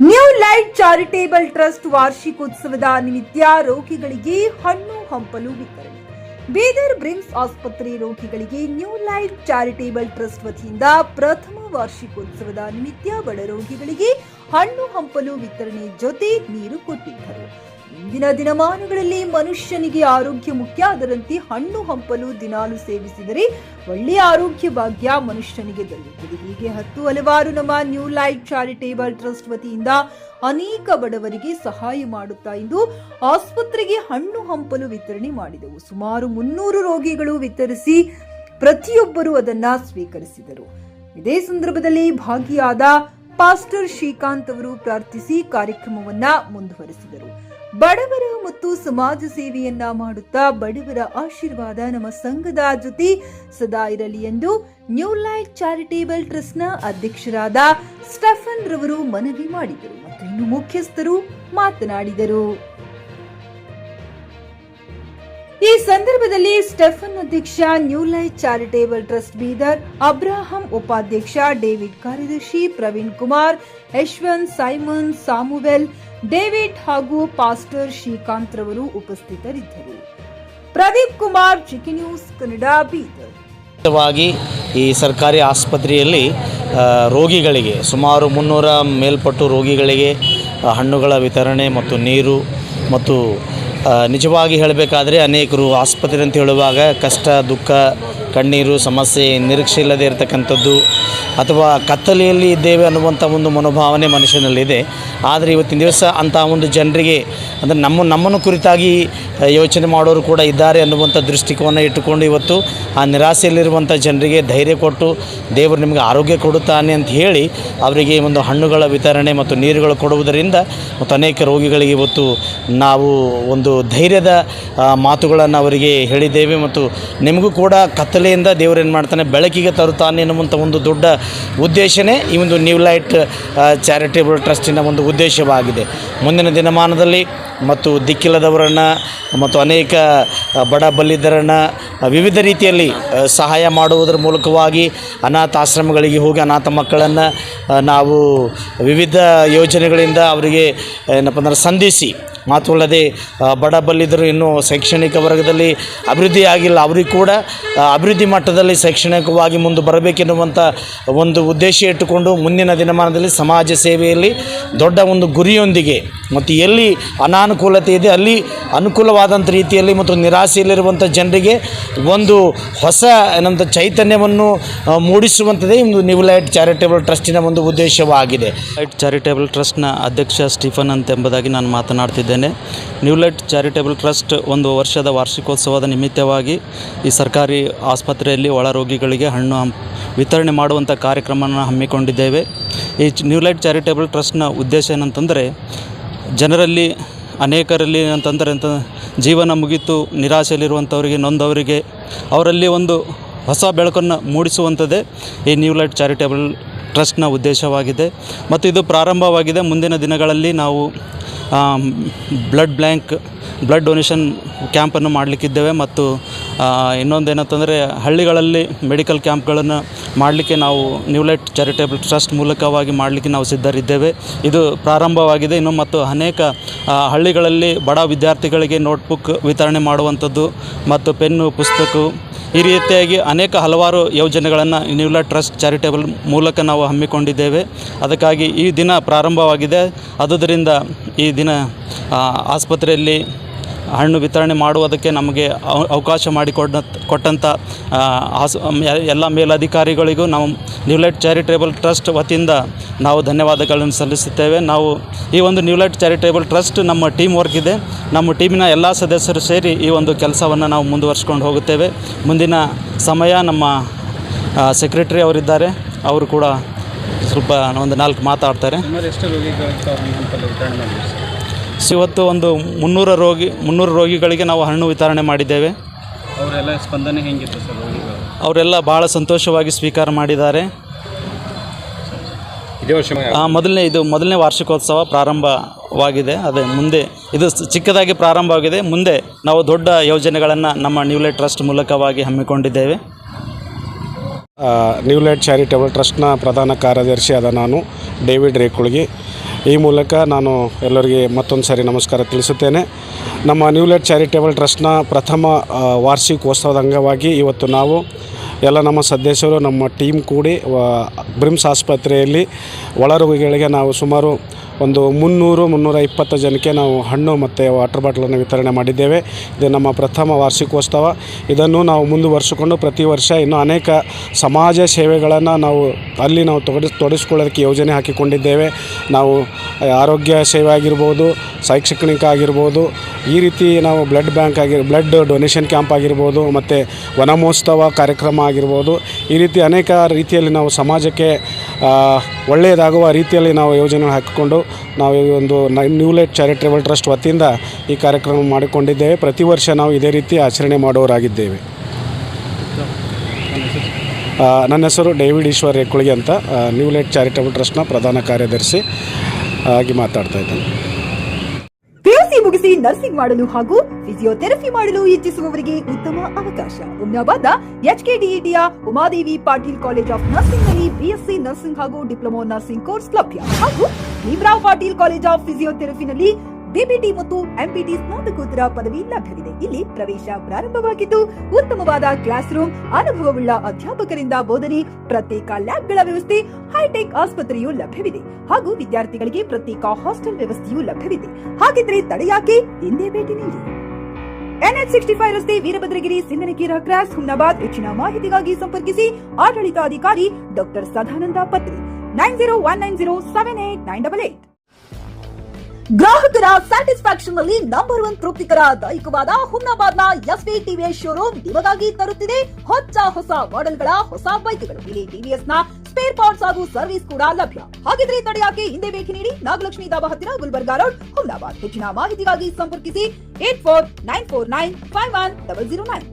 New light charitable trust ವಾರ್ಷಿಕೋತ್ಸವದ ನಿಮಿತ್ತ ರೋಗಿಗಳಿಗೆ ಹಣ್ಣು ಹಂಪಲು ವಿತರಣೆ. ಬೀದರ್ ಬ್ರಿಮ್ಸ್ ಆಸ್ಪತ್ರೆ ರೋಗಿಗಳಿಗೆ ನ್ಯೂ ಲೈಟ್ ಚಾರಿಟೇಬಲ್ ಟ್ರಸ್ಟ್ ವತಿಯಿಂದ ಪ್ರಥಮ ವಾರ್ಷಿಕೋತ್ಸವದ ನಿಮಿತ್ತ ಬಡ ರೋಗಿಗಳಿಗೆ ಹಣ್ಣು ಹಂಪಲು ವಿತರಣೆ ಜೊತೆ ನೀರು ಕೊಟ್ಟಿದ್ದರು. ಇಂದಿನ ದಿನಮಾನಗಳಲ್ಲಿ ಮನುಷ್ಯನಿಗೆ ಆರೋಗ್ಯ ಮುಖ್ಯ, ಅದರಂತೆ ಹಣ್ಣು ಹಂಪಲು ದಿನಾಲು ಸೇವಿಸಿದರೆ ಒಳ್ಳೆಯ ಆರೋಗ್ಯ ಭಾಗ್ಯ ಮನುಷ್ಯನಿಗೆ ದೊರೆಯುತ್ತದೆ. ಹೀಗೆ ಹಲವಾರು ನಮ್ಮ ನ್ಯೂ ಲೈಟ್ ಚಾರಿಟೇಬಲ್ ಟ್ರಸ್ಟ್ ವತಿಯಿಂದ ಅನೇಕ ಬಡವರಿಗೆ ಸಹಾಯ ಮಾಡುತ್ತಾ ಇಂದು ಆಸ್ಪತ್ರೆಗೆ ಹಣ್ಣು ಹಂಪಲು ವಿತರಣೆ ಮಾಡಿದೆವು. ಸುಮಾರು 300 ರೋಗಿಗಳು ವಿತರಿಸಿ ಪ್ರತಿಯೊಬ್ಬರು ಅದನ್ನ ಸ್ವೀಕರಿಸಿದರು. ಇದೇ ಸಂದರ್ಭದಲ್ಲಿ ಭಾಗಿಯಾದ ಪಾಸ್ಟರ್ ಶ್ರೀಕಾಂತ್ ಅವರು ಪ್ರಾರ್ಥಿಸಿ ಕಾರ್ಯಕ್ರಮವನ್ನ ಮುಂದುವರೆಸಿದರು. ಬಡವರ ಮತ್ತು ಸಮಾಜ ಸೇವೆಯನ್ನ ಮಾಡುತ್ತಾ ಬಡವರ ಆಶೀರ್ವಾದ ನಮ್ಮ ಸಂಘದ ಜೊತೆ ಸದಾ ಇರಲಿ ಎಂದು ನ್ಯೂ ಲೈಟ್ ಚಾರಿಟೇಬಲ್ ಟ್ರಸ್ಟ್ನ ಅಧ್ಯಕ್ಷರಾದ ಸ್ಟೆಫನ್ ರವರು ಮನವಿ ಮಾಡಿದರು ಮತ್ತು ಇನ್ನು ಮುಖ್ಯಸ್ಥರು ಮಾತನಾಡಿದರು. ಈ ಸಂದರ್ಭದಲ್ಲಿ ಸ್ಟೆಫನ್ ಅಧ್ಯಕ್ಷ, new light charitable trust Bidar Abraham ಉಪಾಧ್ಯಕ್ಷ, ಡೇವಿಡ್ ಕಾರ್ಯದರ್ಶಿ, ಪ್ರವೀಣ್ ಕುಮಾರ್, ಯಶವಂತ್, ಸೈಮನ್, ಸಾಮುವೆಲ್, ಡೇವಿಡ್ ಹಾಗೂ ಪಾಸ್ಟರ್ ಶ್ರೀಕಾಂತ್ ರವರು ಉಪಸ್ಥಿತರಿದ್ದರು. ಪ್ರದೀಪ್ ಕುಮಾರ್, ಚಿಕ್ಕಿ ನ್ಯೂಸ್ ಕನ್ನಡ, ಬೀದರ್. ಈ ಸರ್ಕಾರಿ ಆಸ್ಪತ್ರೆಯಲ್ಲಿ ರೋಗಿಗಳಿಗೆ ಸುಮಾರು 300 ಮೇಲ್ಪಟ್ಟು ರೋಗಿಗಳಿಗೆ ಹಣ್ಣುಗಳ ವಿತರಣೆ ಮತ್ತು ನೀರು ಮತ್ತು ನಿಜವಾಗಿ ಹೇಳಬೇಕಾದ್ರೆ ಅನೇಕರು ಆಸ್ಪತ್ರೆ ಅಂತ ಹೇಳುವಾಗ ಕಷ್ಟ, ದುಃಖ, ಕಣ್ಣೀರು, ಸಮಸ್ಯೆ, ನಿರೀಕ್ಷೆ ಇಲ್ಲದೆ ಇರತಕ್ಕಂಥದ್ದು ಅಥವಾ ಕತ್ತಲೆಯಲ್ಲಿ ಇದ್ದೇವೆ ಅನ್ನುವಂಥ ಒಂದು ಮನೋಭಾವನೆ ಮನುಷ್ಯನಲ್ಲಿದೆ. ಆದರೆ ಇವತ್ತಿನ ದಿವಸ ಅಂಥ ಒಂದು ಜನರಿಗೆ ಅಂದರೆ ನಮ್ಮನ್ನು ಕುರಿತಾಗಿ ಯೋಚನೆ ಮಾಡೋರು ಕೂಡ ಇದ್ದಾರೆ ಅನ್ನುವಂಥ ದೃಷ್ಟಿಕೋನ ಇಟ್ಟುಕೊಂಡು ಇವತ್ತು ಆ ನಿರಾಸೆಯಲ್ಲಿರುವಂಥ ಜನರಿಗೆ ಧೈರ್ಯ ಕೊಟ್ಟು ದೇವರು ನಿಮಗೆ ಆರೋಗ್ಯ ಕೊಡುತ್ತಾನೆ ಅಂತ ಹೇಳಿ ಅವರಿಗೆ ಒಂದು ಹಣ್ಣುಗಳ ವಿತರಣೆ ಮತ್ತು ನೀರುಗಳು ಕೊಡುವುದರಿಂದ ಮತ್ತು ಅನೇಕ ರೋಗಿಗಳಿಗೆ ಇವತ್ತು ನಾವು ಒಂದು ಧೈರ್ಯದ ಮಾತುಗಳನ್ನು ಅವರಿಗೆ ಹೇಳಿದ್ದೇವೆ. ಮತ್ತು ನಿಮಗೂ ಕೂಡ ಕತ್ತಲೆಯಿಂದ ದೇವರು ಏನು ಮಾಡ್ತಾನೆ ಬೆಳಕಿಗೆ ತರುತ್ತಾನೆ ಎನ್ನುವಂಥ ಒಂದು ದೊಡ್ಡ ಉದ್ದೇಶನೇ ಈ ಒಂದು ನ್ಯೂ ಲೈಟ್ ಚಾರಿಟೇಬಲ್ ಟ್ರಸ್ಟಿನ ಒಂದು ಉದ್ದೇಶವಾಗಿದೆ. ಮುಂದಿನ ದಿನಮಾನದಲ್ಲಿ ಮತ್ತು ದಿಕ್ಕಿಲ್ಲದವರನ್ನು ಮತ್ತು ಅನೇಕ ಬಡ ಬಲ್ಲಿದರನ್ನು ವಿವಿಧ ರೀತಿಯಲ್ಲಿ ಸಹಾಯ ಮಾಡುವುದರ ಮೂಲಕವಾಗಿ ಅನಾಥಾಶ್ರಮಗಳಿಗೆ ಹೋಗಿ ಅನಾಥ ಮಕ್ಕಳನ್ನು ನಾವು ವಿವಿಧ ಯೋಜನೆಗಳಿಂದ ಅವರಿಗೆ ಏನಪ್ಪ ಅಂದ್ರೆ ಸಂಧಿಸಿ, ಮಾತ್ರವಲ್ಲದೆ ಬಡ ಬಲ್ಲಿದರು ಇನ್ನೂ ಶೈಕ್ಷಣಿಕ ವರ್ಗದಲ್ಲಿ ಅಭಿವೃದ್ಧಿ ಆಗಿಲ್ಲ, ಅವರಿಗೆ ಕೂಡ ಅಭಿವೃದ್ಧಿ ಮಟ್ಟದಲ್ಲಿ ಶೈಕ್ಷಣಿಕವಾಗಿ ಮುಂದೆ ಬರಬೇಕೆನ್ನುವಂಥ ಒಂದು ಉದ್ದೇಶ ಇಟ್ಟುಕೊಂಡು ಮುಂದಿನ ದಿನಮಾನದಲ್ಲಿ ಸಮಾಜ ಸೇವೆಯಲ್ಲಿ ದೊಡ್ಡ ಒಂದು ಗುರಿಯೊಂದಿಗೆ ಮತ್ತು ಎಲ್ಲಿ ಅನಾನುಕೂಲತೆ ಇದೆ ಅಲ್ಲಿ ಅನುಕೂಲವಾದಂಥ ರೀತಿಯಲ್ಲಿ ಮತ್ತು ನಿರಾಸೆಯಲ್ಲಿರುವಂಥ ಜನರಿಗೆ ಒಂದು ಹೊಸ ಏನಂತ ಚೈತನ್ಯವನ್ನು ಮೂಡಿಸುವಂಥದ್ದೇ ಒಂದು ನ್ಯೂ ಲೈಟ್ ಚಾರಿಟೇಬಲ್ ಟ್ರಸ್ಟಿನ ಒಂದು ಉದ್ದೇಶವಾಗಿದೆ. ಲೈಟ್ ಚಾರಿಟೇಬಲ್ ಟ್ರಸ್ಟ್ನ ಅಧ್ಯಕ್ಷ ಸ್ಟೀಫನ್ ಅಂತ ಎಂಬುದಾಗಿ ನಾನು ಮಾತನಾಡ್ತಿದ್ದೇನೆ. ನ್ಯೂ ಲೈಟ್ ಚಾರಿಟೇಬಲ್ ಟ್ರಸ್ಟ್ ಒಂದು ವರ್ಷದ ವಾರ್ಷಿಕೋತ್ಸವದ ನಿಮಿತ್ತವಾಗಿ ಈ ಸರ್ಕಾರಿ ಆಸ್ಪತ್ರೆಯಲ್ಲಿ ಒಳ ರೋಗಿಗಳಿಗೆ ಹಣ್ಣು ವಿತರಣೆ ಮಾಡುವಂಥ ಕಾರ್ಯಕ್ರಮವನ್ನು ಹಮ್ಮಿಕೊಂಡಿದ್ದೇವೆ. ಈ ನ್ಯೂ ಲೈಟ್ ಚಾರಿಟೇಬಲ್ ಟ್ರಸ್ಟ್ನ ಉದ್ದೇಶ ಏನಂತಂದರೆ ಜನರಲ್ಲಿ ಅನೇಕರಲ್ಲಿ ಜೀವನ ಮುಗಿತು ನಿರಾಸೆಯಲ್ಲಿರುವಂಥವರಿಗೆ, ನೊಂದವರಿಗೆ ಅವರಲ್ಲಿ ಒಂದು ಹೊಸ ಬೆಳಕನ್ನು ಮೂಡಿಸುವಂಥದ್ದೇ ಈ ನ್ಯೂ ಲೈಟ್ ಚಾರಿಟೇಬಲ್ ಟ್ರಸ್ಟ್ನ ಉದ್ದೇಶವಾಗಿದೆ. ಮತ್ತು ಇದು ಪ್ರಾರಂಭವಾಗಿದೆ. ಮುಂದಿನ ದಿನಗಳಲ್ಲಿ ನಾವು ಬ್ಲಡ್ ಡೊನೇಷನ್ ಕ್ಯಾಂಪನ್ನು ಮಾಡಲಿಕ್ಕಿದ್ದೇವೆ ಮತ್ತು ಇನ್ನೊಂದೇನಂತಂದರೆ ಹಳ್ಳಿಗಳಲ್ಲಿ ಮೆಡಿಕಲ್ ಕ್ಯಾಂಪ್ಗಳನ್ನು ಮಾಡಲಿಕ್ಕೆ ನಾವು ನ್ಯೂ ಲೈಟ್ ಚಾರಿಟೇಬಲ್ ಟ್ರಸ್ಟ್ ಮೂಲಕವಾಗಿ ಮಾಡಲಿಕ್ಕೆ ನಾವು ಸಿದ್ಧರಿದ್ದೇವೆ. ಇದು ಪ್ರಾರಂಭವಾಗಿದೆ. ಇನ್ನು ಮತ್ತು ಅನೇಕ ಹಳ್ಳಿಗಳಲ್ಲಿ ಬಡ ವಿದ್ಯಾರ್ಥಿಗಳಿಗೆ ನೋಟ್ಬುಕ್ ವಿತರಣೆ ಮಾಡುವಂಥದ್ದು ಮತ್ತು ಪೆನ್ನು, ಪುಸ್ತಕ ಈ ರೀತಿಯಾಗಿ ಹಲವಾರು ಯೋಜನೆಗಳನ್ನು ನ್ಯೂ ಲೈಟ್ ಟ್ರಸ್ಟ್ ಚಾರಿಟೇಬಲ್ ಮೂಲಕ ನಾವು ಹಮ್ಮಿಕೊಂಡಿದ್ದೇವೆ. ಅದಕ್ಕಾಗಿ ಈ ದಿನ ಪ್ರಾರಂಭವಾಗಿದೆ. ಆದುದರಿಂದ ಈ ದಿನ ಆಸ್ಪತ್ರೆಯಲ್ಲಿ ಹಣ್ಣು ವಿತರಣೆ ಮಾಡುವುದಕ್ಕೆ ನಮಗೆ ಅವಕಾಶ ಮಾಡಿಕೊಟ್ಟಂಥ ಎಲ್ಲ ಮೇಲಧಿಕಾರಿಗಳಿಗೂ ನಾವು ನ್ಯೂ ಲೈಟ್ ಚಾರಿಟೇಬಲ್ ಟ್ರಸ್ಟ್ ವತಿಯಿಂದ ನಾವು ಧನ್ಯವಾದಗಳನ್ನು ಸಲ್ಲಿಸುತ್ತೇವೆ. ನಾವು ಈ ಒಂದು ನ್ಯೂ ಲೈಟ್ ಚಾರಿಟೇಬಲ್ ಟ್ರಸ್ಟ್ ನಮ್ಮ ಟೀಮ್ ವರ್ಕ್ ಇದೆ. ನಮ್ಮ ಟೀಮಿನ ಎಲ್ಲ ಸದಸ್ಯರು ಸೇರಿ ಈ ಒಂದು ಕೆಲಸವನ್ನು ನಾವು ಮುಂದುವರಿಸ್ಕೊಂಡು ಹೋಗುತ್ತೇವೆ. ಮುಂದಿನ ಸಮಯ ನಮ್ಮ ಸೆಕ್ರೆಟರಿ ಅವರಿದ್ದಾರೆ, ಅವರು ಕೂಡ ಸ್ವಲ್ಪ ಒಂದು 4 ಮಾತಾಡ್ತಾರೆ. ಇವತ್ತು ಒಂದು 300 ರೋಗಿಗಳಿಗೆ ನಾವು ಹಣ್ಣು ವಿತರಣೆ ಮಾಡಿದ್ದೇವೆ. ಅವರೆಲ್ಲ ಸ್ಪಂದನೆ ಹೇಗಿತ್ತು ಸರ್? ರೋಗಿಗಳು ಅವರೆಲ್ಲ ಭಾಳ ಸಂತೋಷವಾಗಿ ಸ್ವೀಕಾರ ಮಾಡಿದ್ದಾರೆ. ಇದೇ ವರ್ಷ ಮೊದಲನೇ ವಾರ್ಷಿಕೋತ್ಸವ ಪ್ರಾರಂಭವಾಗಿದೆ. ಅದೇ ಮುಂದೆ ಇದು ಚಿಕ್ಕದಾಗಿ ಪ್ರಾರಂಭವಾಗಿದೆ. ಮುಂದೆ ನಾವು ದೊಡ್ಡ ಯೋಜನೆಗಳನ್ನು ನಮ್ಮ ನ್ಯೂ ಲೈಟ್ ಟ್ರಸ್ಟ್ ಮೂಲಕವಾಗಿ ಹಮ್ಮಿಕೊಂಡಿದ್ದೇವೆ. ನ್ಯೂ ಲೈಟ್ ಚಾರಿಟೇಬಲ್ ಟ್ರಸ್ಟ್ನ ಪ್ರಧಾನ ಕಾರ್ಯದರ್ಶಿಯಾದ ನಾನು ಡೇವಿಡ್ ರೇಕುಳ್ಗಿ ಈ ಮೂಲಕ ನಾನು ಎಲ್ಲರಿಗೆ ಮತ್ತೊಂದು ಸಾರಿ ನಮಸ್ಕಾರ ತಿಳಿಸುತ್ತೇನೆ. ನಮ್ಮ ನ್ಯೂ ಲೈಟ್ ಚಾರಿಟೇಬಲ್ ಟ್ರಸ್ಟ್ನ ಪ್ರಥಮ ವಾರ್ಷಿಕೋತ್ಸವದ ಅಂಗವಾಗಿ ಇವತ್ತು ನಾವು ಎಲ್ಲ ನಮ್ಮ ಸದಸ್ಯರು ನಮ್ಮ ಟೀಮ್ ಕೂಡಿ ಬ್ರಿಮ್ಸ್ ಆಸ್ಪತ್ರೆಯಲ್ಲಿ ಒಳರೋಗಿಗಳಿಗೆ ನಾವು ಸುಮಾರು ಒಂದು 300-320 ಜನಕ್ಕೆ ನಾವು ಹಣ್ಣು ಮತ್ತು ವಾಟರ್ ಬಾಟ್ಲನ್ನು ವಿತರಣೆ ಮಾಡಿದ್ದೇವೆ. ಇದು ನಮ್ಮ ಪ್ರಥಮ ವಾರ್ಷಿಕೋತ್ಸವ. ಇದನ್ನು ನಾವು ಮುಂದುವರಿಸಿಕೊಂಡು ಪ್ರತಿ ವರ್ಷ ಇನ್ನೂ ಅನೇಕ ಸಮಾಜ ಸೇವೆಗಳನ್ನು ನಾವು ತೊಡಗಿಸ್ಕೊಳ್ಳೋದಕ್ಕೆ ಯೋಜನೆ ಹಾಕಿಕೊಂಡಿದ್ದೇವೆ. ನಾವು ಆರೋಗ್ಯ ಸೇವೆ ಆಗಿರ್ಬೋದು, ಶೈಕ್ಷಣಿಕ ಆಗಿರ್ಬೋದು, ಈ ರೀತಿ ನಾವು ಬ್ಲಡ್ ಡೊನೇಷನ್ ಕ್ಯಾಂಪ್ ಆಗಿರ್ಬೋದು, ಮತ್ತು ವನಮಹೋತ್ಸವ ಕಾರ್ಯಕ್ರಮ ಆಗಿರ್ಬೋದು, ಈ ರೀತಿ ಅನೇಕ ರೀತಿಯಲ್ಲಿ ನಾವು ಸಮಾಜಕ್ಕೆ ಒಳ್ಳೆಯದಾಗುವ ರೀತಿಯಲ್ಲಿ ನಾವು ಯೋಜನೆ ಹಾಕಿಕೊಂಡು ನಾವು ಈ ಒಂದು ನ್ಯೂ ಲೈಟ್ ಚಾರಿಟೇಬಲ್ ಟ್ರಸ್ಟ್ ವತಿಯಿಂದ ಈ ಕಾರ್ಯಕ್ರಮ ಮಾಡಿಕೊಂಡಿದ್ದೇವೆ. ಪ್ರತಿ ವರ್ಷ ನಾವು ಇದೇ ರೀತಿ ಆಚರಣೆ ಮಾಡುವವರಾಗಿದ್ದೇವೆ. ನನ್ನ ಹೆಸರು ಡೇವಿಡ್ ಈಶ್ವರ್ ರೇಕುಳಿಗೆ ಅಂತ, ನ್ಯೂ ಲೈಟ್ ಚಾರಿಟೇಬಲ್ ಟ್ರಸ್ಟ್ನ ಪ್ರಧಾನ ಕಾರ್ಯದರ್ಶಿ ಆಗಿ ಮಾತಾಡ್ತಾ ಇದ್ದೇನೆ. ಪಿಯುಸಿ ಮುಗಿಸಿ ನರ್ಸಿಂಗ್ ಮಾಡಲು ಹಾಗೂ ಫಿಸಿಯೋಥೆರಪಿ ಮಾಡಲು ಇಚ್ಛಿಸುವವರಿಗೆ ಉತ್ತಮ ಅವಕಾಶ. ಹುಮ್ನಾಬಾದ್ನ HKDETಯ Umadevi Patil college of nursing ನಲ್ಲಿ BSc ನರ್ಸಿಂಗ್ ಹಾಗೂ ಡಿಪ್ಲೊಮಾ ನರ್ಸಿಂಗ್ ಕೋರ್ಸ್ ಲಭ್ಯ ಹಾಗೂ ಭೀಮರಾವ್ ಪಾಟೀಲ್ ಕಾಲೇಜ್ ಆಫ್ ಫಿಸಿಯೋಥೆರಪಿನಲ್ಲಿ BPT ಮತ್ತು MPT ಸ್ನಾತಕೋತ್ತರ ಪದವಿ ಲಭ್ಯವಿದೆ. ಇಲ್ಲಿ ಪ್ರವೇಶ ಪ್ರಾರಂಭವಾಗಿದ್ದು ಉತ್ತಮವಾದ ಕ್ಲಾಸ್ ರೂಮ್, ಅನುಭವವುಳ್ಳ ಅಧ್ಯಾಪಕರಿಂದ ಬೋಧನೆ, ಪ್ರತ್ಯೇಕ ಲ್ಯಾಬ್ಗಳ ವ್ಯವಸ್ಥೆ, ಹೈಟೆಕ್ ಆಸ್ಪತ್ರೆಯೂ ಲಭ್ಯವಿದೆ ಹಾಗೂ ವಿದ್ಯಾರ್ಥಿಗಳಿಗೆ ಪ್ರತ್ಯೇಕ ಹಾಸ್ಟೆಲ್ ವ್ಯವಸ್ಥೆಯೂ ಲಭ್ಯವಿದೆ. ಹಾಗಿದ್ರೆ ತಡೆಯಾಕೆ, ಹಿಂದೆ ಭೇಟಿ ನೀಡಿ. NH65 ರಸ್ತೆ, ವೀರಭದ್ರಗಿರಿ, ಸಿಂಗನಕೀರ ಕ್ರಾಸ್, ಹುಮ್ನಾಬಾದ್. ಹೆಚ್ಚಿನ ಮಾಹಿತಿಗಾಗಿ ಸಂಪರ್ಕಿಸಿ ಆಡಳಿತಾಧಿಕಾರಿ ಡಾಕ್ಟರ್ ಸದಾನಂದ ಪತ್ರಿ 9019078988. ಗ್ರಾಹಕರ ಸ್ಯಾಟಿಸ್ಫ್ಯಾಕ್ಷನ್ ನಲ್ಲಿ ನಂಬರ್ 1 ತೃಪ್ತಿಕರ ದೈಹಿಕವಾದ ಹುಮ್ನಾಬಾದ್ನ SV TVS ಶೋರೂಮ್ ನಿಮಗಾಗಿ ತರುತ್ತಿದೆ ಹೊಸ ಮಾಡೆಲ್ಗಳ ಹೊಸ ಬೈಕ್ಗಳು. ಇಲ್ಲಿ TVS ನ ಸ್ಪೇರ್ ಪಾರ್ಟ್ಸ್ ಹಾಗೂ ಸರ್ವಿಸ್ ಕೂಡ ಲಭ್ಯ. ಹಾಗಿದ್ರೆ ತಡೆಯಾಕೆ, ಹಿಂದೆ ಭೇಟಿ ನೀಡಿ. ನಾಗಲಕ್ಷ್ಮಿ ಧಾಬಾ ಹತ್ತಿರ, ಗುಲ್ಬರ್ಗಾ ರೋಡ್, ಹುಮ್ನಾಬಾದ್. ಹೆಚ್ಚಿನ ಮಾಹಿತಿಗಾಗಿ ಸಂಪರ್ಕಿಸಿ 8494951009.